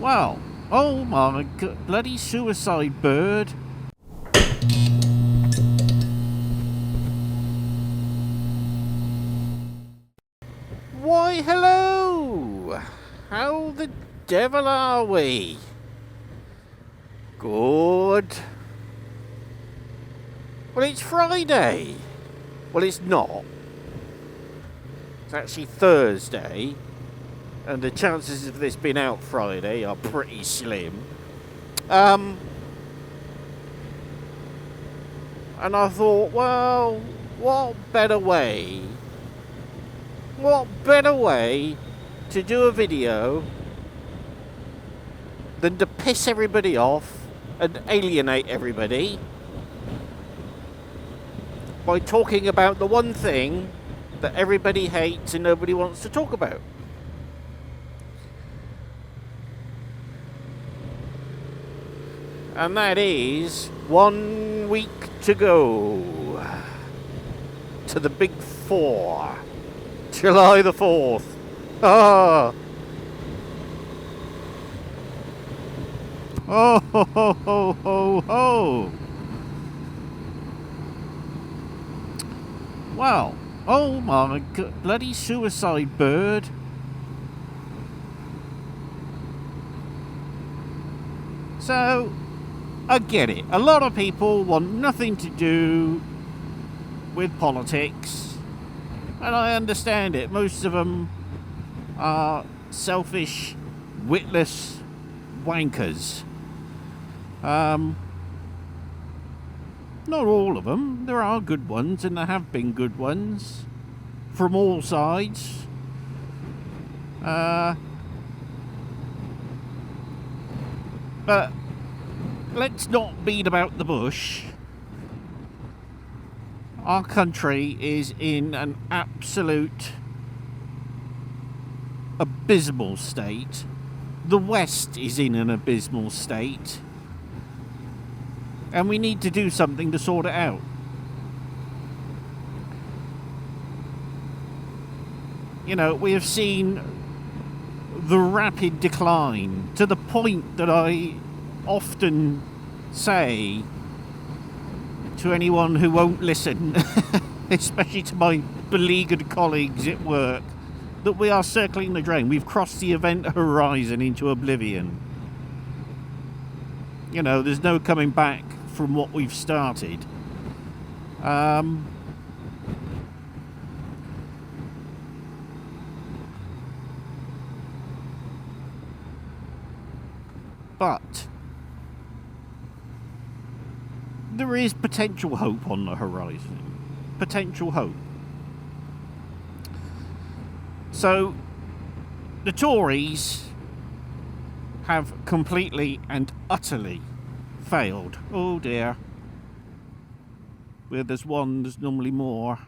Wow. Oh my god. Bloody suicide bird. Why, hello. How the devil are we? Good. Well, it's Friday. Well, it's not. It's actually Thursday. And the chances of this being out Friday are pretty slim. And I thought, well, what better way to do a video than to piss everybody off and alienate everybody by talking about the one thing that everybody hates and nobody wants to talk about. And that is 1 week to go to the big 4, July the 4th. Ah. Oh, ho, ho, ho, ho, ho. Wow. Oh my god. Bloody suicide bird. So, I get it. A lot of people want nothing to do with politics. And I understand it. Most of them are selfish, witless wankers. Not all of them. There are good ones, and there have been good ones from all sides. But let's not beat about the bush. Our country is in an absolute abysmal state. The West is in an abysmal state. And we need to do something to sort it out. You know, we have seen the rapid decline to the point that I often say to anyone who won't listen, especially to my beleaguered colleagues at work, that we are circling the drain. We've crossed the event horizon into oblivion. You know, there's no coming back from what we've started. But there is potential hope on the horizon. Potential hope. So, the Tories have completely and utterly failed. Oh dear. Where there's one, there's normally more.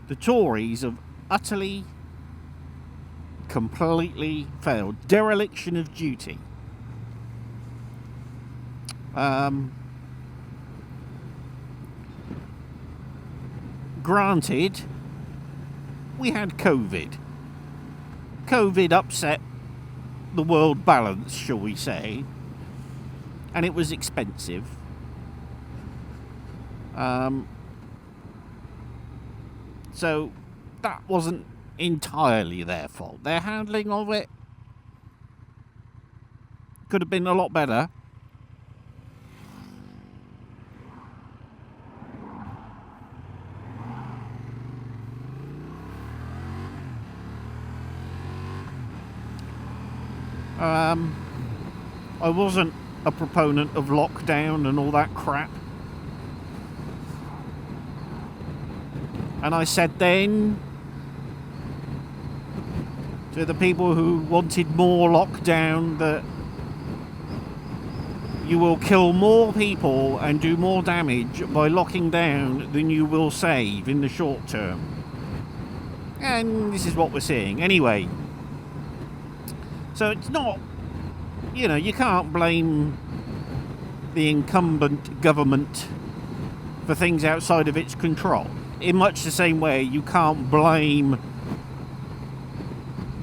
The Tories have utterly, completely failed. Dereliction of duty. Granted, we had COVID. COVID upset the world balance, shall we say, and it was expensive. So that wasn't entirely their fault. Their handling of it could have been a lot better. I wasn't a proponent of lockdown and all that crap. And I said then to the people who wanted more lockdown that you will kill more people and do more damage by locking down than you will save in the short term. And this is what we're seeing. Anyway, so it's not, you know, you can't blame the incumbent government for things outside of its control. in much the same way you can't blame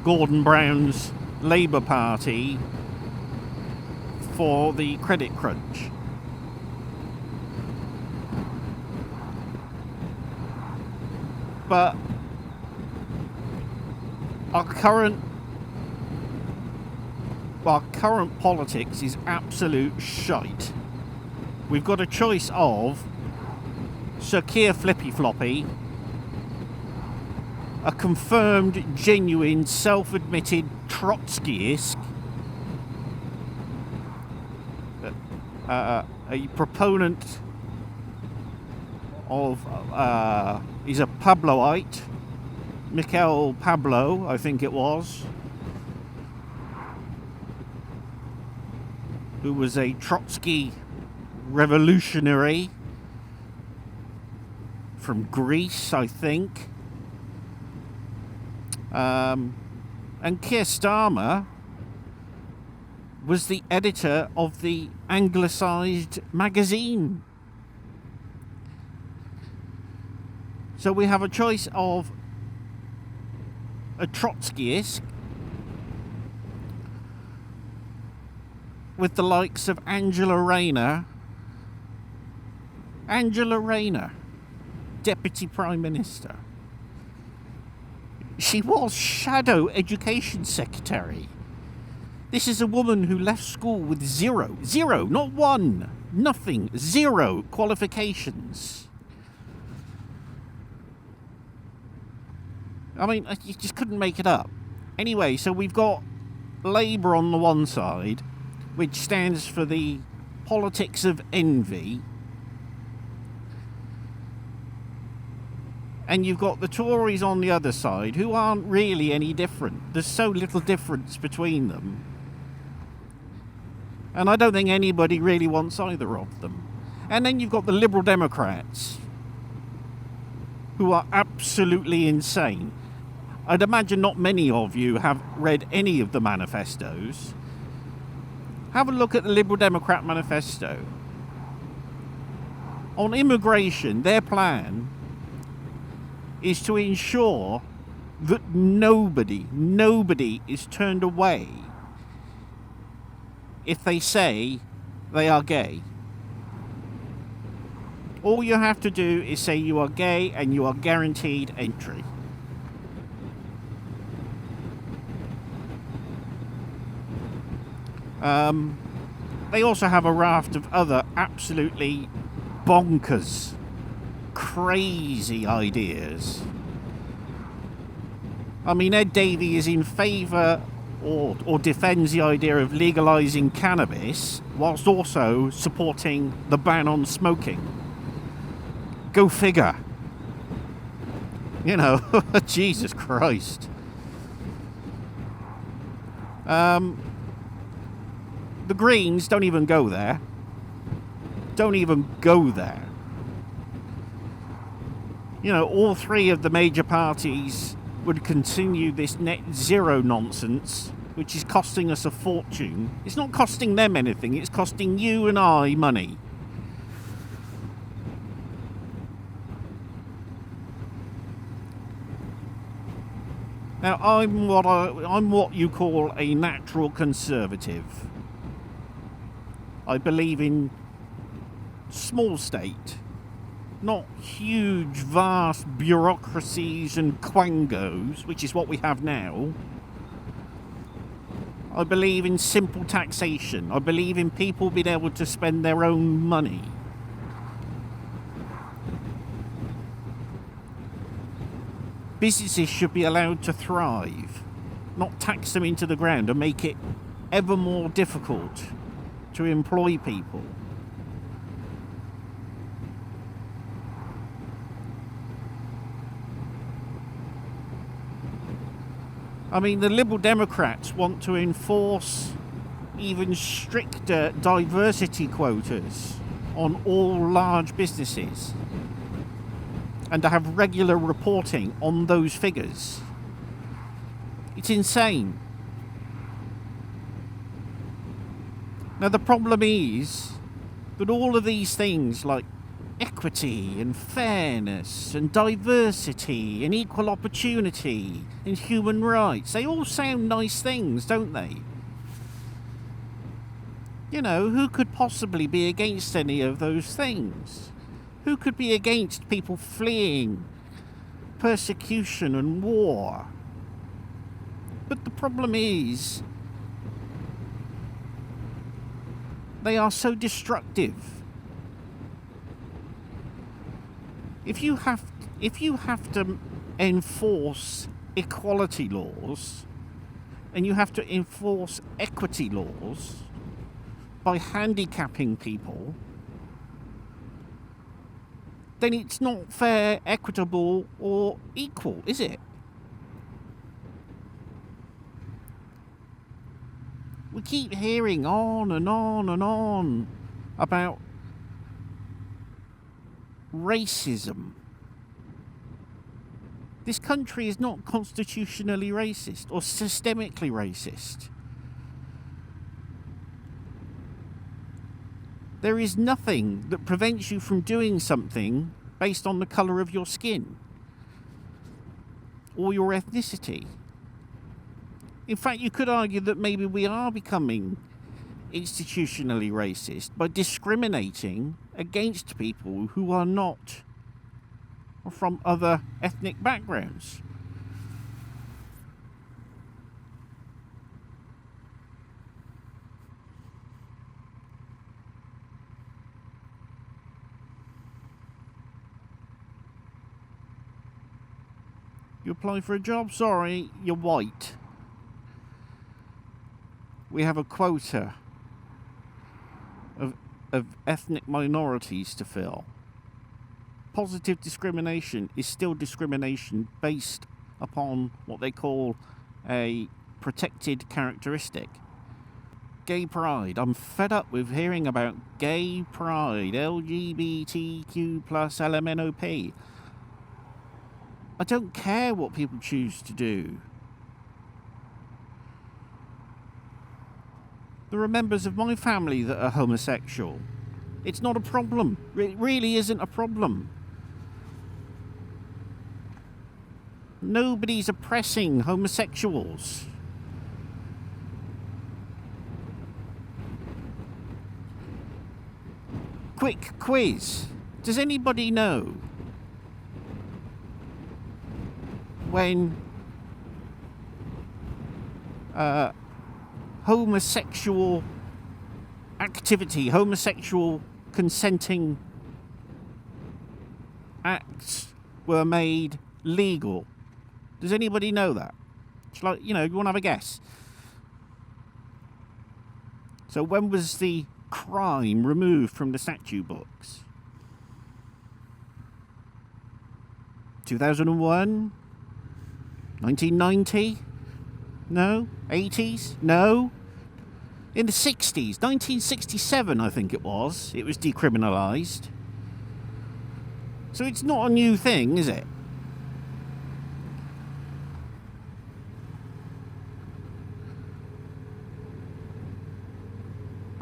Gordon Brown's Labour Party for the credit crunch. But our current politics is absolute shite. We've got a choice of Sir Keir Flippy Floppy, a confirmed, genuine, self-admitted Trotskyist, a proponent of, he's a Pabloite, Mikhail Pablo, I think it was, who was a Trotsky revolutionary from Greece, I think. And Keir Starmer was the editor of the anglicised magazine. So we have a choice of a Trotskyist with the likes of Angela Rayner, Deputy Prime Minister. She was Shadow Education Secretary. This is a woman who left school with zero, not one, nothing, zero qualifications. I mean, you just couldn't make it up. Anyway, so we've got Labour on the one side, which stands for the politics of envy. And you've got the Tories on the other side, who aren't really any different. There's so little difference between them. And I don't think anybody really wants either of them. And then you've got the Liberal Democrats, who are absolutely insane. I'd imagine not many of you have read any of the manifestos. Have a look at the Liberal Democrat manifesto. On immigration, their plan is to ensure that nobody is turned away if they say they are gay. All you have to do is say you are gay and you are guaranteed entry. They also have a raft of other absolutely bonkers, crazy ideas. I mean, Ed Davey is in favour or defends the idea of legalising cannabis whilst also supporting the ban on smoking. Go figure. You know, Jesus Christ. The Greens don't even go there. Don't even go there. You know, all three of the major parties would continue this net zero nonsense, which is costing us a fortune. It's not costing them anything, it's costing you and I money. Now, I'm what you call a natural conservative. I believe in small state, not huge, vast bureaucracies and quangos, which is what we have now. I believe in simple taxation. I believe in people being able to spend their own money. Businesses should be allowed to thrive, not tax them into the ground and make it ever more difficult to employ people. I mean, the Liberal Democrats want to enforce even stricter diversity quotas on all large businesses and to have regular reporting on those figures. It's insane. Now, the problem is that all of these things, like equity and fairness and diversity and equal opportunity and human rights. They all sound nice things, don't they? You know, who could possibly be against any of those things? Who could be against people fleeing persecution and war? But the problem is, they are so destructive. If you have to enforce equality laws, and you have to enforce equity laws by handicapping people, then it's not fair, equitable, or equal, is it? We keep hearing on and on and on about racism. This country is not constitutionally racist or systemically racist. There is nothing that prevents you from doing something based on the colour of your skin or your ethnicity. In fact, you could argue that maybe we are becoming institutionally racist by discriminating against people who are not from other ethnic backgrounds. You apply for a job? Sorry, you're white. We have a quota of ethnic minorities to fill. Positive discrimination is still discrimination based upon what they call a protected characteristic. Gay pride. I'm fed up with hearing about gay pride, LGBTQ plus LMNOP. I don't care what people choose to do. There are members of my family that are homosexual. It's not a problem. It really isn't a problem. Nobody's oppressing homosexuals. Quick quiz. Does anybody know when homosexual activity, homosexual consenting acts were made legal? Does anybody know that? Shall I, you want to have a guess? So when was the crime removed from the statute books? 2001? 1990? No? 80s? No? In the 60s, 1967 I think it was decriminalised. So it's not a new thing, is it?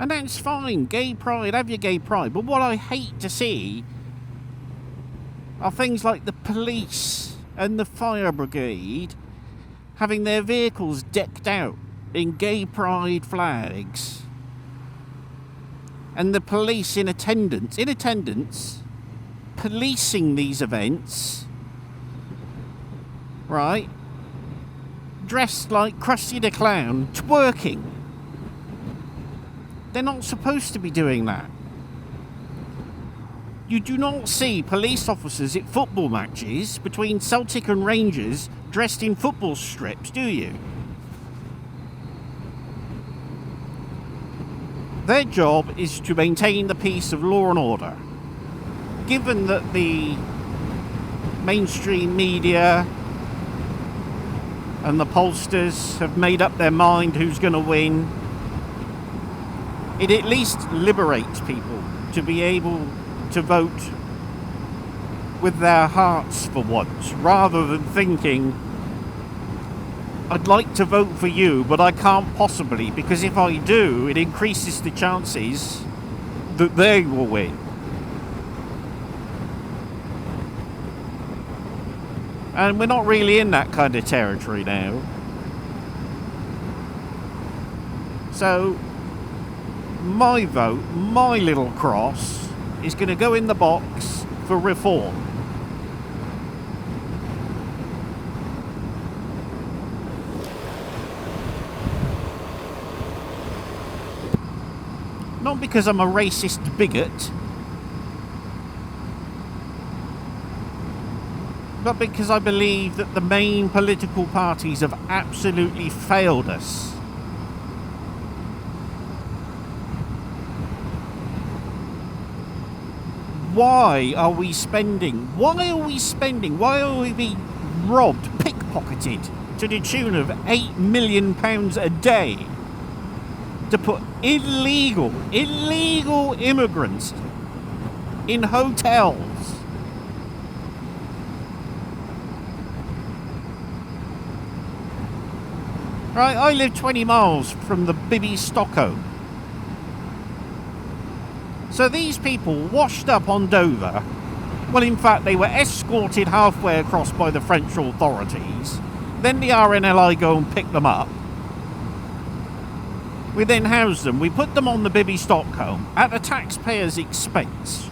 And that's fine, gay pride, have your gay pride. But what I hate to see are things like the police and the fire brigade having their vehicles decked out in gay pride flags. And the police in attendance, policing these events, right? Dressed like Krusty the Clown, twerking. They're not supposed to be doing that. You do not see police officers at football matches between Celtic and Rangers dressed in football strips, do you? Their job is to maintain the peace of law and order. Given that the mainstream media and the pollsters have made up their mind who's going to win, it at least liberates people to be able to vote with their hearts for once, rather than thinking, I'd like to vote for you, but I can't possibly, because if I do, it increases the chances that they will win. And we're not really in that kind of territory now. So, my vote, my little cross, is going to go in the box for reform. Not because I'm a racist bigot, but because I believe that the main political parties have absolutely failed us. Why are we spending? Why are we being robbed, pickpocketed to the tune of £8 million a day to put illegal immigrants in hotels? Right, I live 20 miles from the Bibby Stockholm. So these people washed up on Dover. Well, in fact, they were escorted halfway across by the French authorities. Then the RNLI go and pick them up. We then house them. We put them on the Bibby Stockholm at the taxpayer's expense.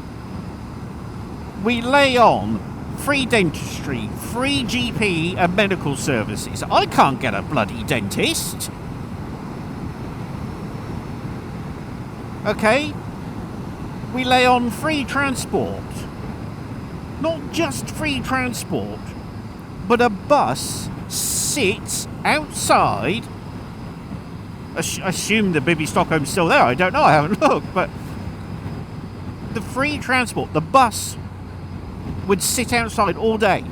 We lay on free dentistry, free GP and medical services. I can't get a bloody dentist. Okay? We lay on free transport. Not just free transport, but a bus sits outside. Assume the Bibby Stockholm's still there. I don't know. I haven't looked. But the free transport, the bus would sit outside all day.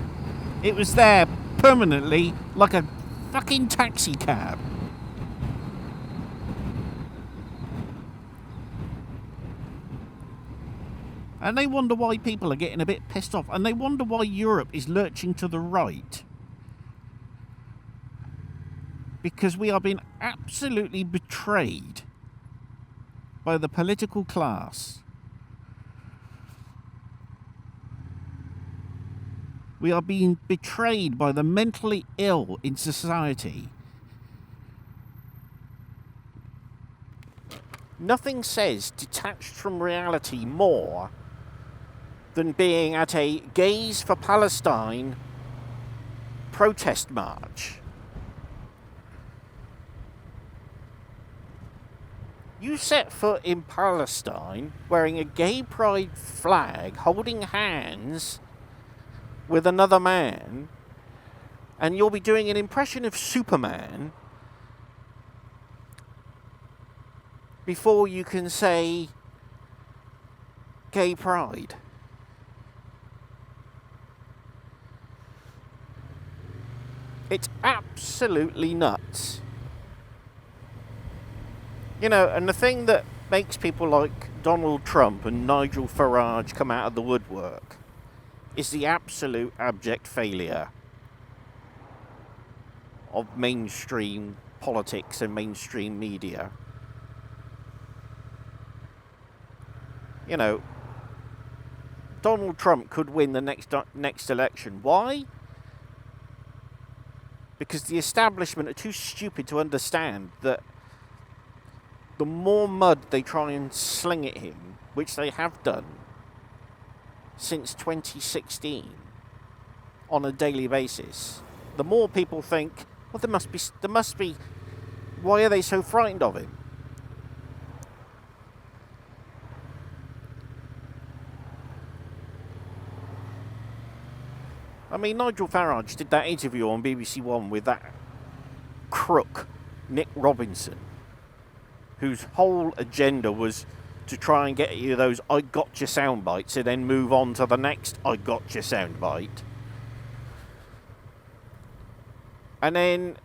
It was there permanently like a fucking taxi cab. And they wonder why people are getting a bit pissed off. And they wonder why Europe is lurching to the right. Because we are being absolutely betrayed by the political class. We are being betrayed by the mentally ill in society. Nothing says detached from reality more than being at a Gays for Palestine protest march. You set foot in Palestine wearing a gay pride flag, holding hands with another man, and you'll be doing an impression of Superman before you can say gay pride. It's absolutely nuts. You know, and the thing that makes people like Donald Trump and Nigel Farage come out of the woodwork is the absolute abject failure of mainstream politics and mainstream media. You know, Donald Trump could win the next election. Why? Because the establishment are too stupid to understand that the more mud they try and sling at him, which they have done since 2016 on a daily basis, the more people think, well, there must be, why are they so frightened of him? I mean, Nigel Farage did that interview on BBC One with that crook, Nick Robinson, whose whole agenda was to try and get you those I gotcha sound bites and then move on to the next I gotcha sound bite. And then,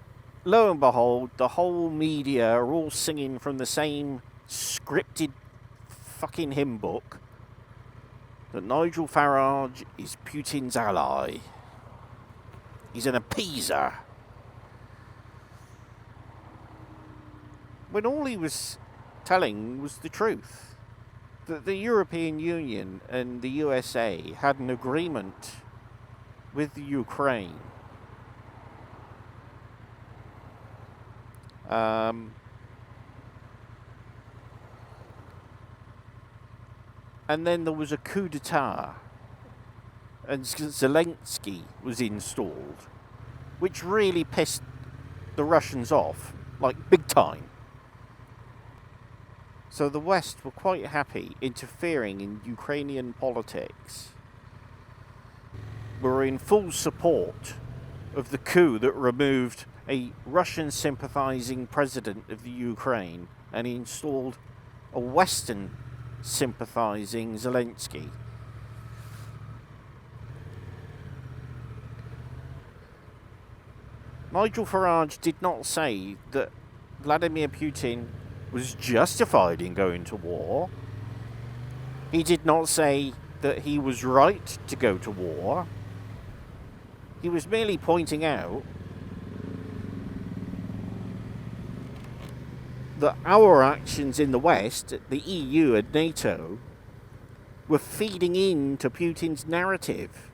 lo and behold, the whole media are all singing from the same scripted fucking hymn book that Nigel Farage is Putin's ally. He's an appeaser. When all he was telling was the truth. That the European Union and the USA had an agreement with the Ukraine. And then there was a coup d'etat, and Zelensky was installed, which really pissed the Russians off, like big time. So the West were quite happy interfering in Ukrainian politics. Were in full support of the coup that removed a Russian sympathizing president of the Ukraine and installed a Western sympathizing Zelensky. Nigel Farage did not say that Vladimir Putin was justified in going to war. He did not say that he was right to go to war. He was merely pointing out that our actions in the West, the EU and NATO, were feeding into Putin's narrative,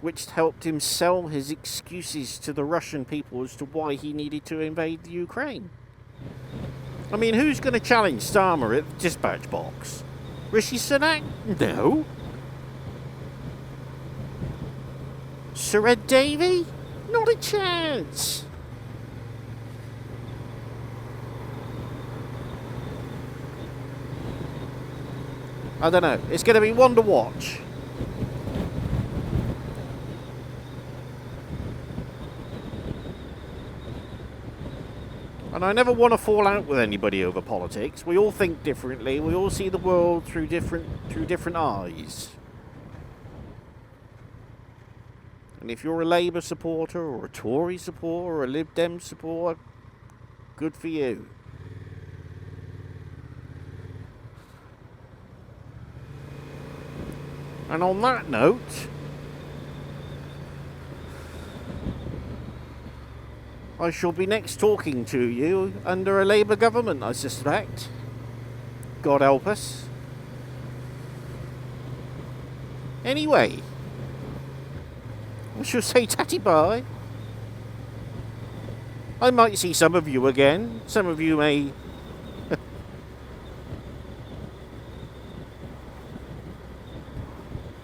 which helped him sell his excuses to the Russian people as to why he needed to invade the Ukraine. I mean, who's going to challenge Starmer at the dispatch box? Rishi Sunak? No. Sir Ed Davey? Not a chance. I don't know. It's going to be one to watch. And I never want to fall out with anybody over politics. We all think differently. We all see the world through different eyes. And if you're a Labour supporter or a Tory supporter or a Lib Dem supporter, good for you. And on that note, I shall be next talking to you under a Labour government, I suspect. God help us. Anyway, I shall say tatty bye. I might see some of you again. Some of you may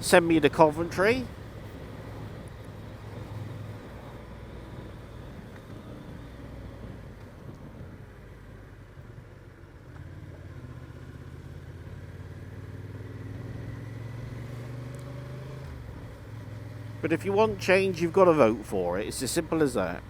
send me to Coventry. But if you want change, you've got to vote for it. It's as simple as that.